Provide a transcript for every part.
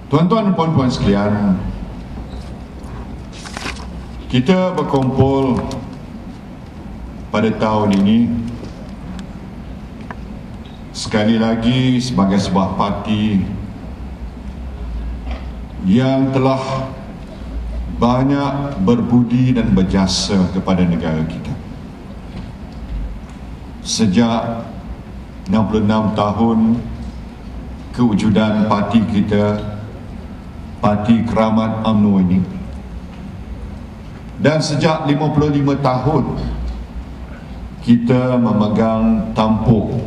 Tuan-tuan dan puan-puan sekalian, kita berkumpul pada tahun ini sekali lagi sebagai sebuah parti yang telah banyak berbudi dan berjasa kepada negara kita. Sejak 66 tahun kewujudan parti kita, Parti Keramat UMNO ini, dan sejak 55 tahun kita memegang tampuk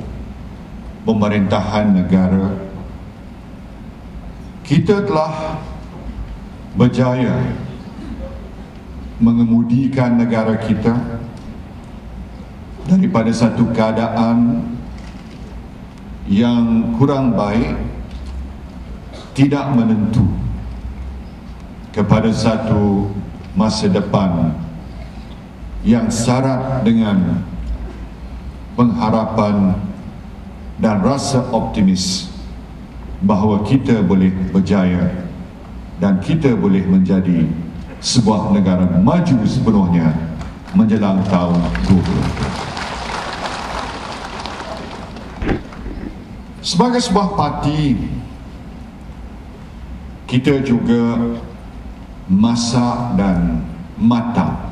pemerintahan negara, kita telah berjaya mengemudikan negara kita daripada satu keadaan yang kurang baik, tidak menentu, kepada satu masa depan yang syarat dengan pengharapan dan rasa optimis bahawa kita boleh berjaya dan kita boleh menjadi sebuah negara maju sepenuhnya menjelang tahun 2020. Sebagai sebuah parti, kita juga masak dan matang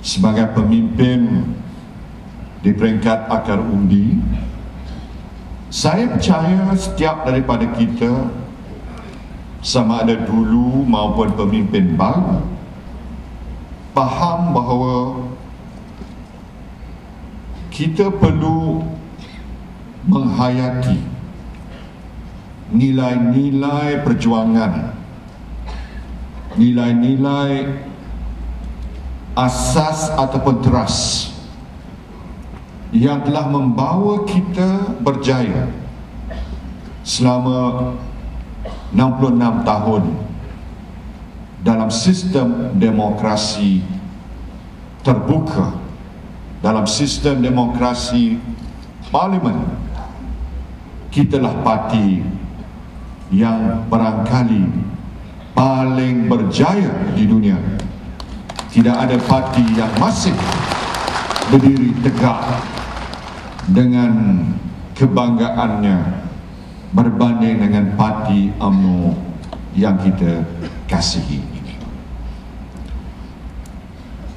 sebagai pemimpin di peringkat akar undi. Saya percaya setiap daripada kita, sama ada dulu maupun pemimpin baru, faham bahawa kita perlu menghayati nilai-nilai perjuangan, nilai-nilai asas ataupun teras yang telah membawa kita berjaya selama 66 tahun dalam sistem demokrasi terbuka, dalam sistem demokrasi parlimen. Kitalah parti yang barangkali paling berjaya di dunia. Tidak ada parti yang masih berdiri tegak dengan kebanggaannya berbanding dengan parti UMNO yang kita kasihi ini.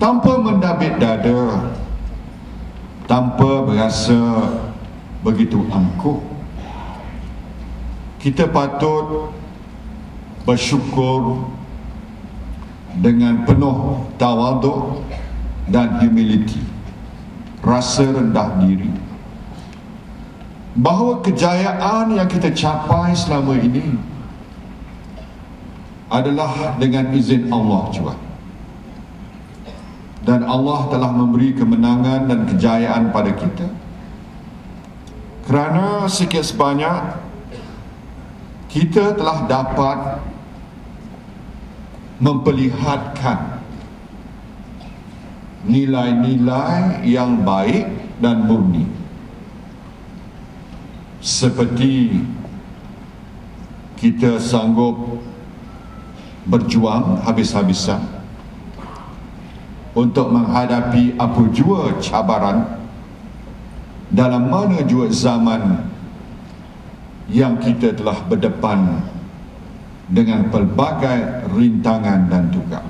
Tanpa mendabik dada, tanpa berasa begitu angkuh, kita patut bersyukur dengan penuh tawaduk dan humility, rasa rendah diri, bahawa kejayaan yang kita capai selama ini adalah dengan izin Allah juga. Dan Allah telah memberi kemenangan dan kejayaan pada kita kerana sikit sebanyak kita telah dapat memperlihatkan nilai-nilai yang baik dan murni, seperti kita sanggup berjuang habis-habisan untuk menghadapi apa jua cabaran dalam mana jua zaman yang kita telah berdepan dengan pelbagai rintangan dan tugas.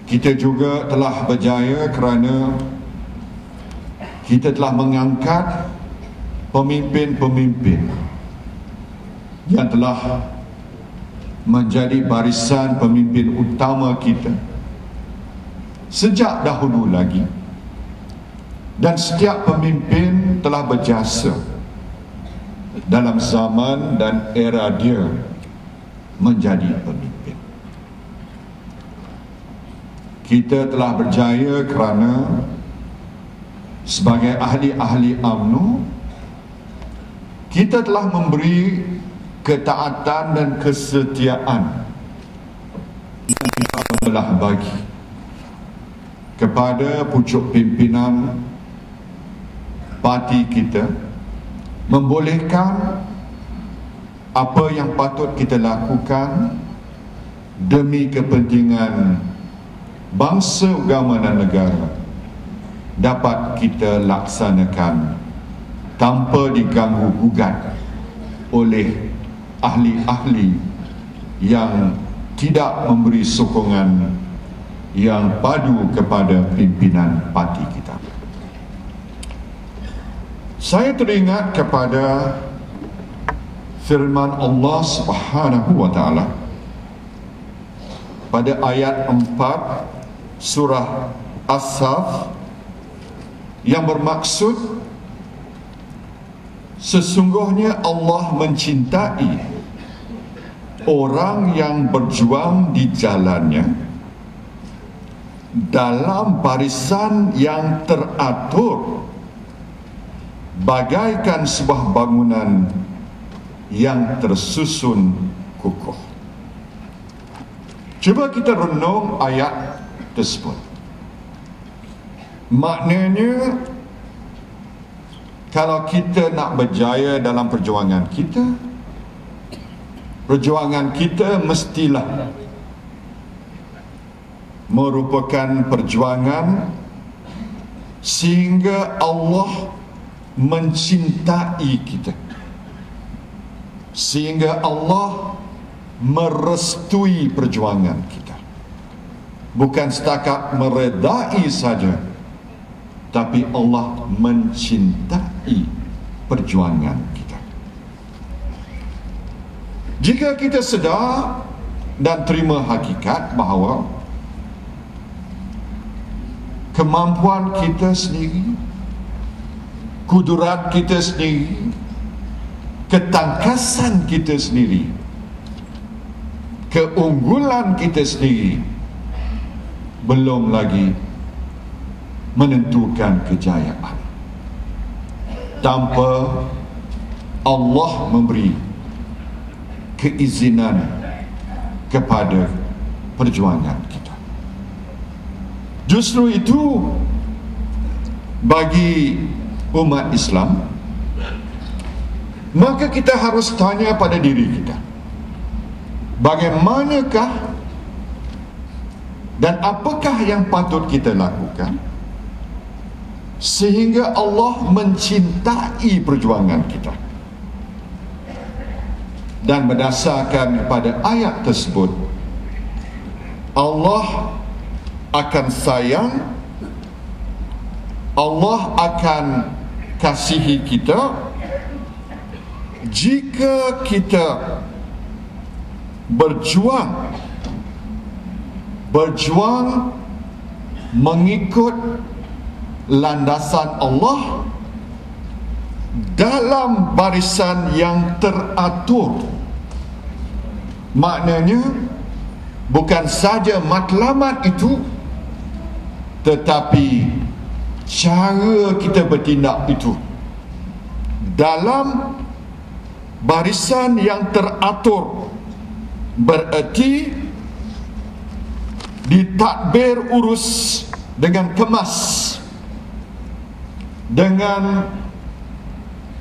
Kita juga telah berjaya kerana kita telah mengangkat pemimpin-pemimpin yang telah menjadi barisan pemimpin utama kita sejak dahulu lagi, dan setiap pemimpin telah berjasa dalam zaman dan era dia menjadi pemimpin. Kita telah berjaya kerana sebagai ahli-ahli UMNO, kita telah memberi ketaatan dan kesetiaan yang kita telah bagi kepada pucuk pimpinan parti kita, membolehkan apa yang patut kita lakukan demi kepentingan bangsa, agama dan negara dapat kita laksanakan tanpa diganggu gugat oleh ahli-ahli yang tidak memberi sokongan yang padu kepada pimpinan parti kita. Saya teringat kepada firman Allah Subhanahu wa taala pada ayat 4 surah As-Saff yang bermaksud sesungguhnya Allah mencintai orang yang berjuang di jalannya dalam barisan yang teratur bagaikan sebuah bangunan yang tersusun kukuh. Cuba kita renung ayat tersebut. Maknanya, kalau kita nak berjaya dalam perjuangan kita mestilah merupakan perjuangan sehingga Allah mencintai kita, sehingga Allah merestui perjuangan kita, bukan setakat meredai saja, tapi Allah mencintai perjuangan kita. Jika kita sedar dan terima hakikat bahawa kemampuan kita sendiri, kudurat kita sendiri, ketangkasan kita sendiri, keunggulan kita sendiri belum lagi menentukan kejayaan tanpa Allah memberi keizinan kepada perjuangan kita. Justru itu, bagi umat Islam, maka kita harus tanya pada diri kita, bagaimanakah dan apakah yang patut kita lakukan sehingga Allah mencintai perjuangan kita. Dan berdasarkan pada ayat tersebut, Allah akan sayang, Allah akan kasihi kita jika kita berjuang mengikut landasan Allah dalam barisan yang teratur. Maknanya bukan saja matlamat itu, tetapi cara kita bertindak itu dalam barisan yang teratur, bererti ditadbir urus dengan kemas, dengan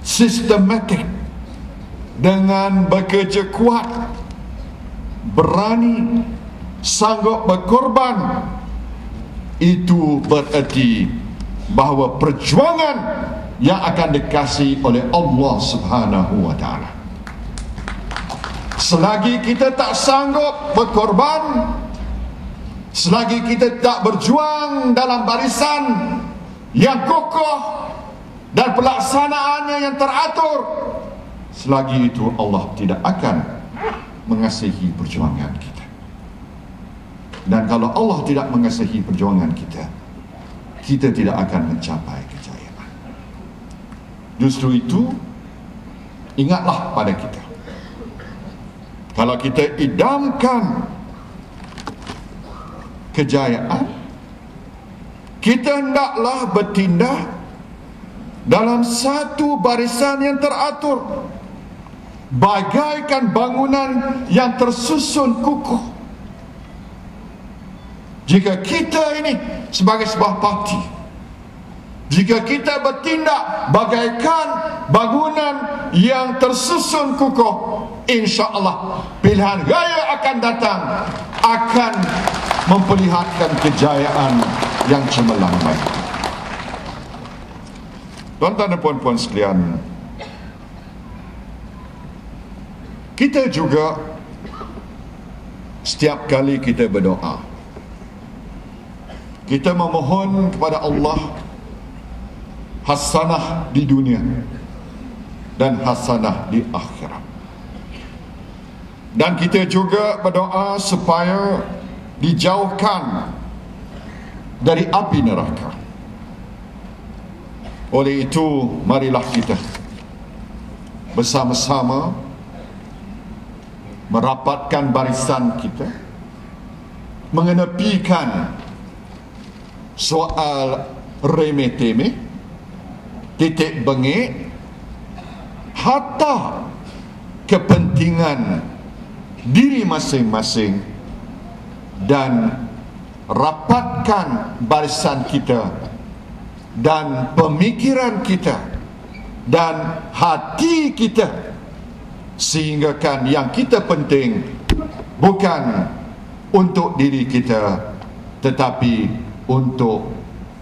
sistematik, dengan bekerja kuat, berani, sanggup berkorban. Itu bererti bahawa perjuangan yang akan dikasihi oleh Allah Subhanahu wa taala. Selagi kita tak sanggup berkorban, selagi kita tak berjuang dalam barisan yang kokoh dan pelaksanaannya yang teratur, selagi itu Allah tidak akan mengasihi perjuangan kita. Dan kalau Allah tidak mengasihi perjuangan kita, kita tidak akan mencapai kejayaan. Justru itu, ingatlah pada kita, kalau kita idamkan kejayaan, kita hendaklah bertindak dalam satu barisan yang teratur, bagaikan bangunan yang tersusun kukuh. Jika kita ini sebagai sebuah parti, jika kita bertindak bagaikan bangunan yang tersusun kukuh, insya-Allah pilihan raya akan datang akan memperlihatkan kejayaan yang cemerlang baik. Tuan-tuan dan puan-puan sekalian, kita juga setiap kali kita berdoa, kita memohon kepada Allah hasanah di dunia dan hasanah di akhirat. Dan kita juga berdoa supaya dijauhkan dari api neraka. Oleh itu, marilah kita bersama-sama merapatkan barisan kita, mengenepikan soal remeh-temeh, titik bengek, hatta kepentingan diri masing-masing, dan rapatkan barisan kita dan pemikiran kita dan hati kita, sehingga kan yang kita penting bukan untuk diri kita, tetapi untuk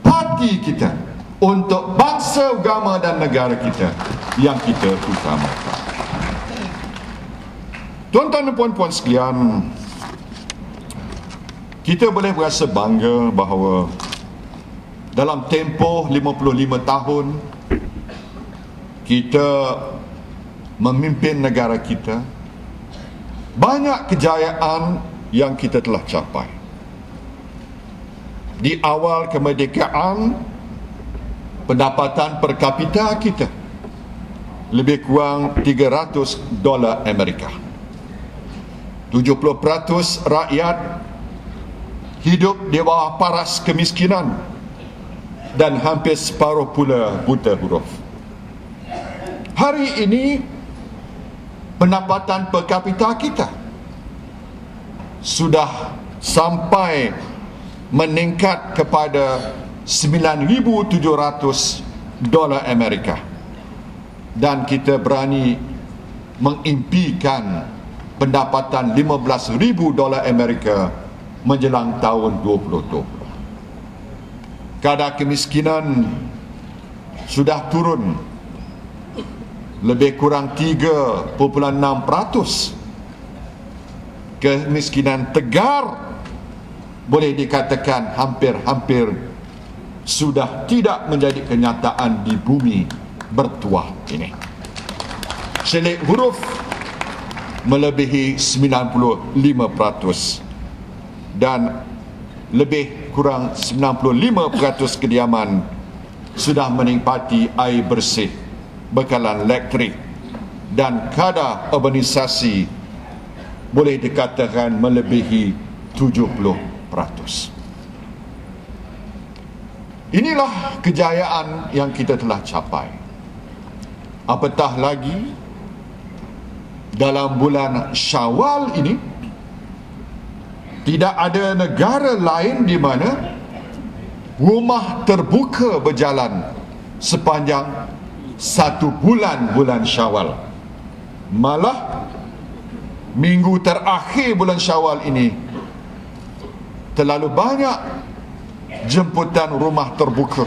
parti kita, untuk bangsa, agama dan negara kita yang kita utamakan. Tuan-tuan dan puan-puan sekalian, kita boleh berasa bangga bahawa dalam tempoh 55 tahun kita memimpin negara kita, banyak kejayaan yang kita telah capai. Di awal kemerdekaan, pendapatan per kapita kita lebih kurang $300 Amerika. 70% rakyat hidup di bawah paras kemiskinan dan hampir separuh pula buta huruf. Hari ini pendapatan per kapita kita sudah sampai meningkat kepada $9,700 Amerika, dan kita berani mengimpikan pendapatan $15,000 Amerika menjelang tahun 2020. Kadar kemiskinan sudah turun lebih kurang 3.6%. Kemiskinan tegar boleh dikatakan hampir-hampir sudah tidak menjadi kenyataan di bumi bertuah ini. Selik huruf melebihi 95%, dan lebih kurang 95% kediaman sudah menikmati air bersih, bekalan elektrik, dan kadar urbanisasi boleh dikatakan melebihi 70%. Inilah kejayaan yang kita telah capai. Apatah lagi dalam bulan Syawal ini, tidak ada negara lain di mana rumah terbuka berjalan sepanjang 1 bulan Syawal. Malah minggu terakhir bulan Syawal ini terlalu banyak jemputan rumah terbuka,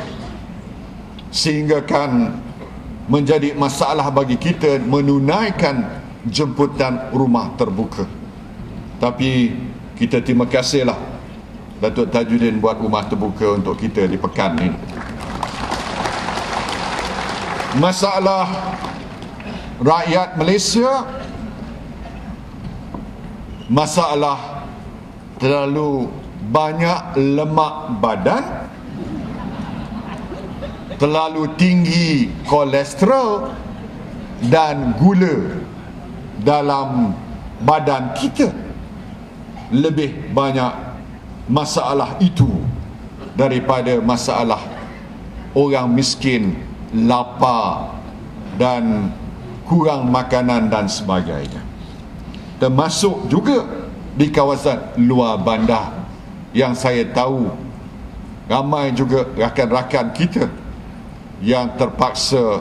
sehingga kan menjadi masalah bagi kita menunaikan jemputan rumah terbuka. Tapi kita terima kasihlah Datuk Tajuddin buat rumah terbuka untuk kita di pekan ini. Masalah rakyat Malaysia, masalah terlalu banyak lemak badan, terlalu tinggi kolesterol dan gula dalam badan kita. Lebih banyak masalah itu daripada masalah orang miskin, lapar dan kurang makanan dan sebagainya. Termasuk juga di kawasan luar bandar, yang saya tahu ramai juga rakan-rakan kita yang terpaksa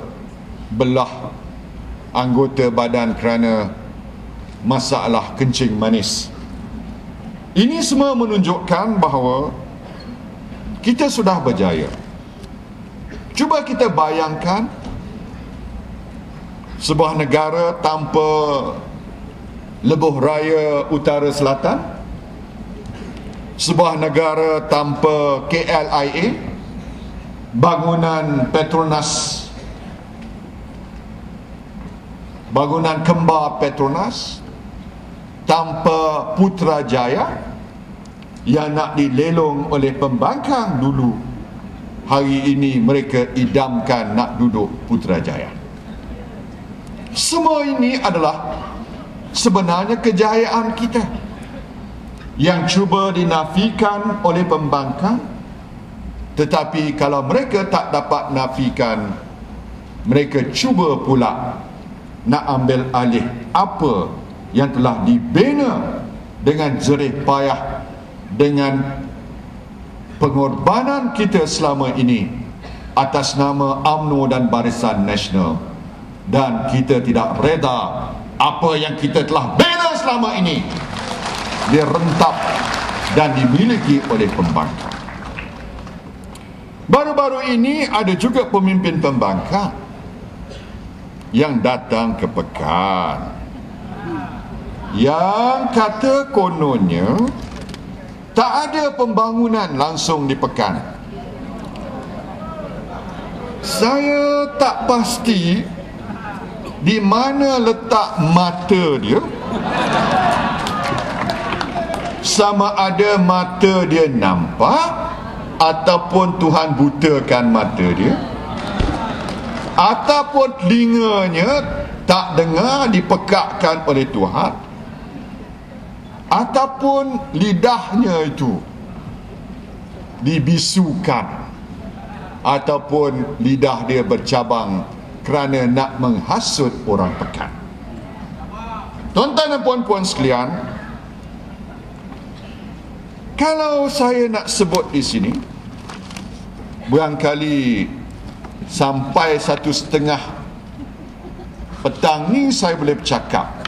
belah anggota badan kerana masalah kencing manis. Ini semua menunjukkan bahawa kita sudah berjaya. Cuba kita bayangkan sebuah negara tanpa lebuh raya utara selatan, sebuah negara tanpa KLIA, bangunan Petronas, bangunan kembar Petronas, tanpa Putrajaya yang nak dilelong oleh pembangkang dulu. Hari ini mereka idamkan nak duduk Putrajaya. Semua ini adalah sebenarnya kejayaan kita yang cuba dinafikan oleh pembangkang. Tetapi kalau mereka tak dapat nafikan, mereka cuba pula nak ambil alih apa yang telah dibina dengan jerih payah, dengan pengorbanan kita selama ini atas nama UMNO dan Barisan Nasional. Dan kita tidak reda apa yang kita telah bina selama ini direntap dan dimiliki oleh pembangkang. Baru-baru ini ada juga pemimpin pembangkang yang datang ke Pekan, yang kata kononnya tak ada pembangunan langsung di Pekan. Saya tak pasti di mana letak mata dia, sama ada mata dia nampak ataupun Tuhan butakan mata dia, ataupun telinganya tak dengar dipekakkan oleh Tuhan, ataupun lidahnya itu dibisukan, ataupun lidah dia bercabang kerana nak menghasut orang Pekan. Tuan-tuan dan puan-puan sekalian, kalau saya nak sebut di sini, barangkali sampai 1:30 petang ni saya boleh bercakap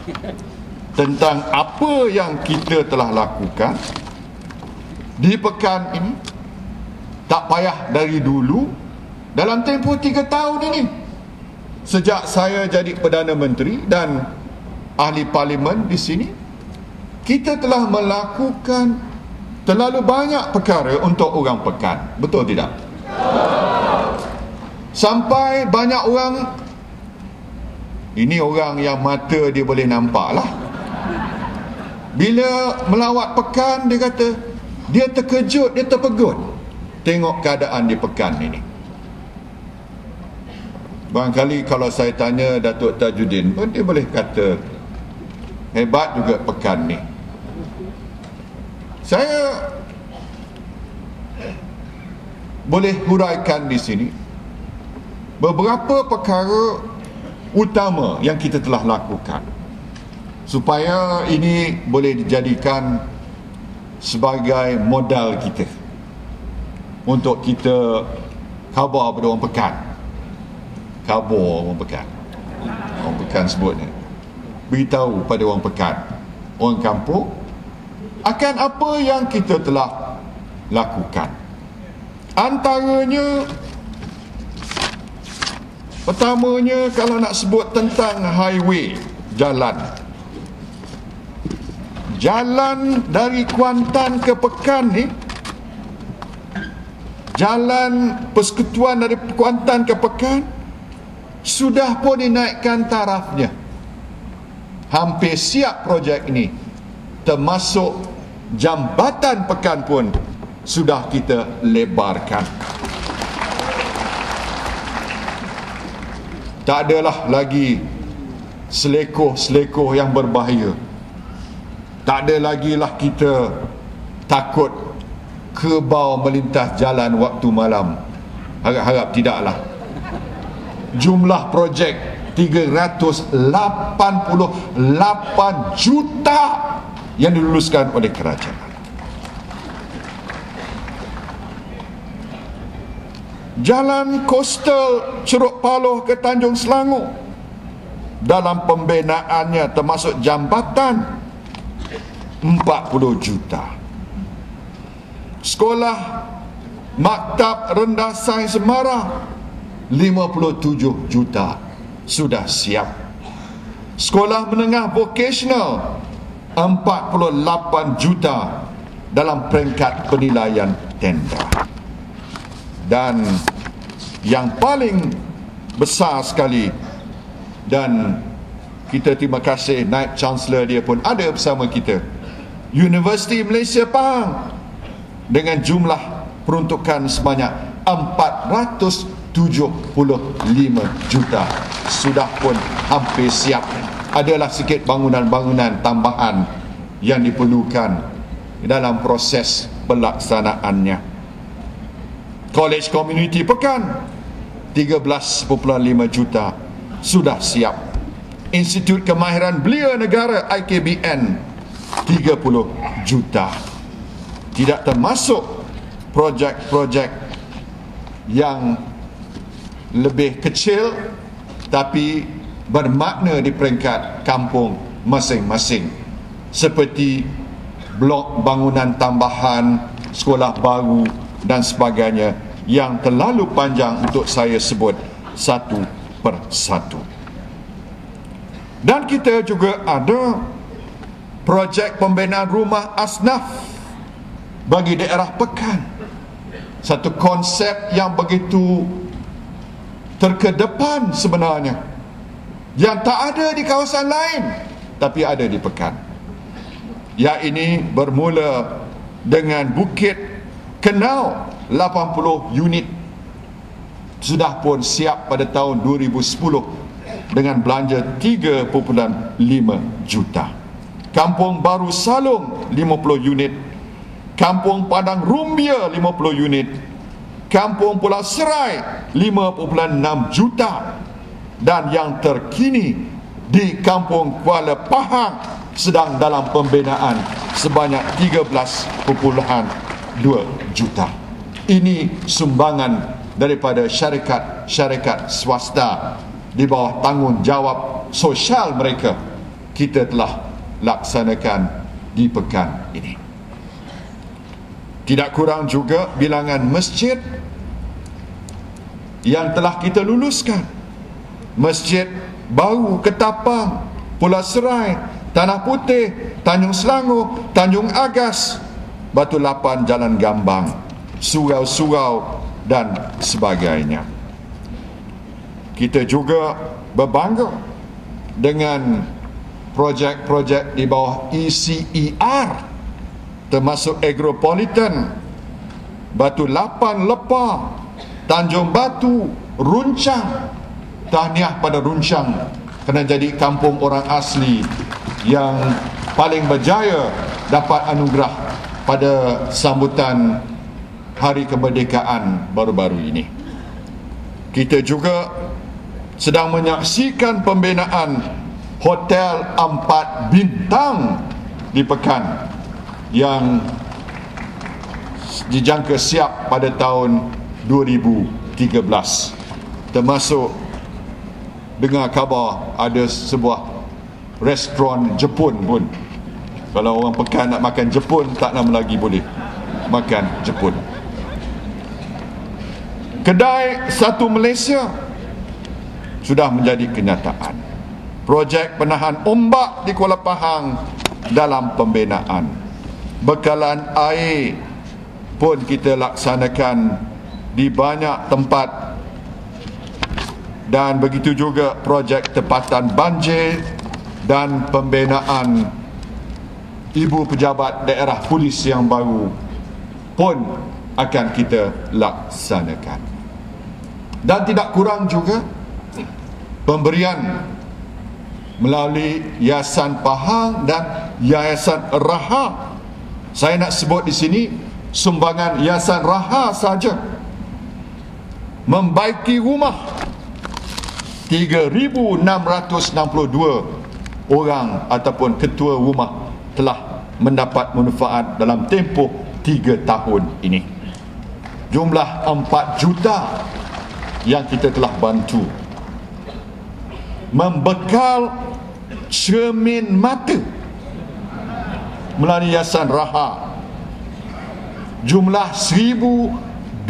tentang apa yang kita telah lakukan di Pekan ini. Tak payah dari dulu, dalam tempoh 3 tahun ini, sejak saya jadi Perdana Menteri dan ahli parlimen di sini, kita telah melakukan terlalu banyak perkara untuk orang Pekan. Betul tidak? Sampai banyak orang, ini orang yang mata dia boleh nampak lah, bila melawat Pekan, dia kata dia terkejut, dia terpegun tengok keadaan di Pekan ini. Barangkali kalau saya tanya Datuk Tajuddin pun dia boleh kata hebat juga Pekan ni. Saya boleh huraikan di sini beberapa perkara utama yang kita telah lakukan supaya ini boleh dijadikan sebagai modal kita untuk kita khabar pada orang Pekan. Khabar orang Pekan, orang Pekan sebutnya, beritahu pada orang Pekan, orang kampung, akan apa yang kita telah lakukan. Antaranya, pertamanya kalau nak sebut tentang highway, jalan dari Kuantan ke Pekan ni, jalan persekutuan dari Kuantan ke Pekan sudah pun dinaikkan tarafnya. Hampir siap projek ini, termasuk jambatan Pekan pun sudah kita lebarkan. Tak adalah lagi selekoh-selekoh yang berbahaya. Tak ada lagi lah kita takut kerbau melintas jalan waktu malam. Harap-harap tidaklah. Jumlah projek 388 juta yang diluluskan oleh kerajaan. Jalan kostal Ceruk Paloh ke Tanjung Selangor dalam pembinaannya termasuk jambatan 40 juta. Sekolah Maktab Rendah Sains Semara 57 juta sudah siap. Sekolah Menengah Vocational 48 juta dalam peringkat penilaian tender. Dan yang paling besar sekali, dan kita terima kasih Naib Chancellor dia pun ada bersama kita, Universiti Malaysia Pahang dengan jumlah peruntukan sebanyak 475 juta sudah pun hampir siap. Adalah sikit bangunan-bangunan tambahan yang diperlukan dalam proses pelaksanaannya. College Community Pekan 13.5 juta sudah siap. Institut Kemahiran Belia Negara IKBN 30 juta. Tidak termasuk projek-projek yang lebih kecil tapi bermakna di peringkat kampung masing-masing, seperti blok bangunan tambahan, sekolah baru dan sebagainya, yang terlalu panjang untuk saya sebut satu persatu. Dan kita juga ada projek pembinaan rumah asnaf bagi daerah Pekan. Satu konsep yang begitu terkedepan sebenarnya, yang tak ada di kawasan lain tapi ada di Pekan. Yang ini bermula dengan Bukit Kenau 80 unit sudah pun siap pada tahun 2010 dengan belanja 3.5 juta. Kampung Baru Salong 50 unit, Kampung Padang Rumbia 50 unit, Kampung Pulau Serai 5.6 juta, dan yang terkini di Kampung Kuala Pahang sedang dalam pembinaan sebanyak 13.2 juta. Ini sumbangan daripada syarikat-syarikat swasta di bawah tanggungjawab sosial mereka. Kita telah laksanakan di pekan ini. Tidak kurang juga bilangan masjid yang telah kita luluskan. Masjid baru Ketapang, Pulau Serai, Tanah Putih, Tanjung Selangor, Tanjung Agas, Batu Lapan, Jalan Gambang, surau-surau dan sebagainya. Kita juga berbangga dengan projek-projek di bawah ECER, termasuk Agropolitan, Batu Lapan Lepa, Tanjung Batu, Runcang. Tahniah pada Runcang kerana jadi kampung orang asli yang paling berjaya dapat anugerah pada sambutan Hari Kemerdekaan baru-baru ini. Kita juga sedang menyaksikan pembinaan Hotel 4 Bintang di Pekan yang dijangka siap pada tahun 2013, termasuk dengar khabar ada sebuah restoran Jepun pun. Kalau orang Pekan nak makan Jepun, tak lama lagi boleh makan Jepun. Kedai Satu Malaysia sudah menjadi kenyataan. Projek penahan ombak di Kuala Pahang dalam pembinaan. Bekalan air pun kita laksanakan di banyak tempat. Dan begitu juga projek tempatan banjir dan pembinaan ibu pejabat daerah polis yang baru pun akan kita laksanakan. Dan tidak kurang juga pemberian melalui Yayasan Pahang dan Yayasan Raha. Saya nak sebut di sini sumbangan Yayasan Raha saja membaiki rumah 3,662 orang ataupun ketua rumah telah mendapat manfaat dalam tempoh 3 tahun ini. Jumlah 4 juta yang kita telah bantu. membekal cermin mata melalui Yayasan Raha. Jumlah 1,202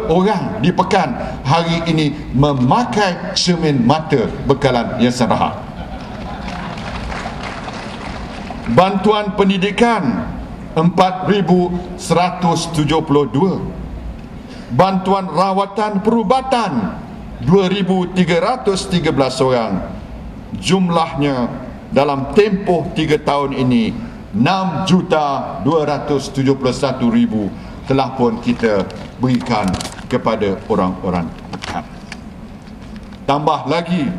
orang di Pekan hari ini memakai cermin mata bekalan Yayasan Raha. Bantuan pendidikan 4,172. Bantuan rawatan perubatan 2,313 orang. Jumlahnya dalam tempoh 3 tahun ini 6,271,000 telah pun kita berikan kepada orang-orang Pekan. Tambah lagi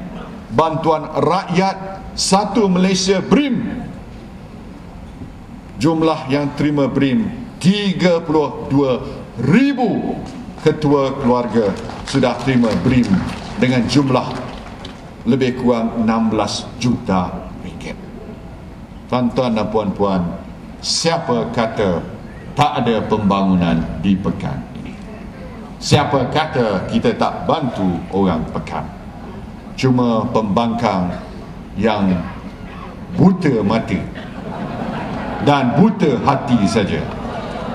bantuan rakyat Satu Malaysia BRIM. Jumlah yang terima BRIM 32,000 ketua keluarga sudah terima BRIM dengan jumlah lebih kurang 16 juta ringgit. Tuan-tuan dan puan-puan, siapa kata tak ada pembangunan di Pekan ini? Siapa kata kita tak bantu orang Pekan? Cuma pembangkang yang buta mata dan buta hati saja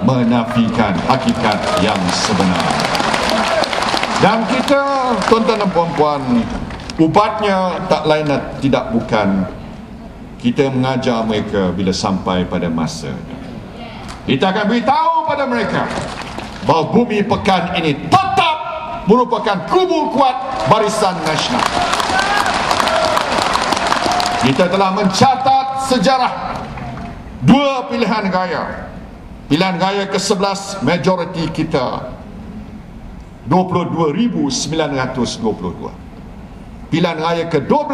menafikan hakikat yang sebenar. Dan kita, tuan-tuan dan puan-puan, ubatnya tak lain dan tidak bukan kita mengajar mereka bila sampai pada masa. Kita akan beritahu pada mereka bahawa bumi Pekan ini tetap merupakan kubu kuat Barisan Nasional. Kita telah mencatat sejarah 2 pilihan raya. Pilihan raya ke-11 majoriti kita 22,922. Pilihan raya ke-12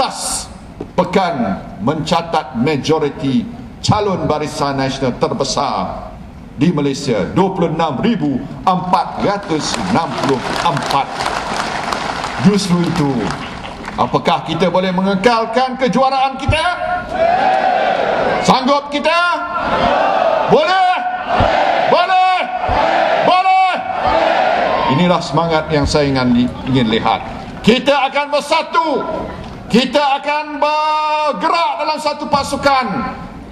Pekan mencatat majoriti calon Barisan Nasional terbesar di Malaysia 26,464. Justru itu, apakah kita boleh mengekalkan kejuaraan kita? Sanggup kita? Boleh? Boleh? Boleh? Inilah semangat yang saya ingin lihat. Kita akan bersatu. Kita akan bergerak dalam satu pasukan.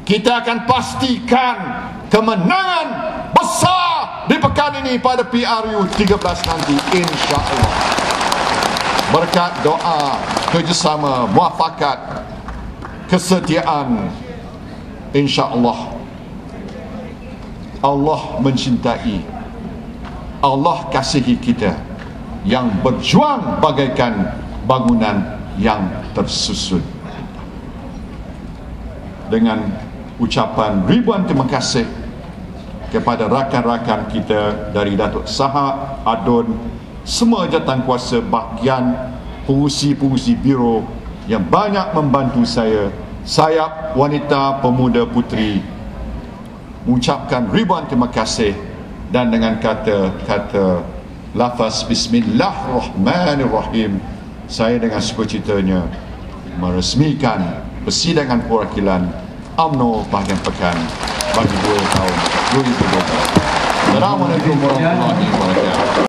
Kita akan pastikan kemenangan besar di Pekan ini pada PRU 13 nanti, insya-Allah. Berkat doa, kerjasama, muafakat, kesetiaan, insya-Allah Allah mencintai, Allah kasihi kita yang berjuang bagaikan bangunan yang tersusun. Dengan ucapan ribuan terima kasih kepada rakan-rakan kita dari Datuk Sahab, Adun, semua jawatankuasa bahagian, pengurusi-pengurusi biro yang banyak membantu saya, sayap wanita, pemuda, puteri, mengucapkan ribuan terima kasih. Dan dengan kata lafaz Bismillahirrahmanirrahim, saya dengan sukacitanya meresmikan persidangan perwakilan UMNO bahagian Pekan bagi 2 tahun 2020. Assalamualaikum warahmatullahi wabarakatuh.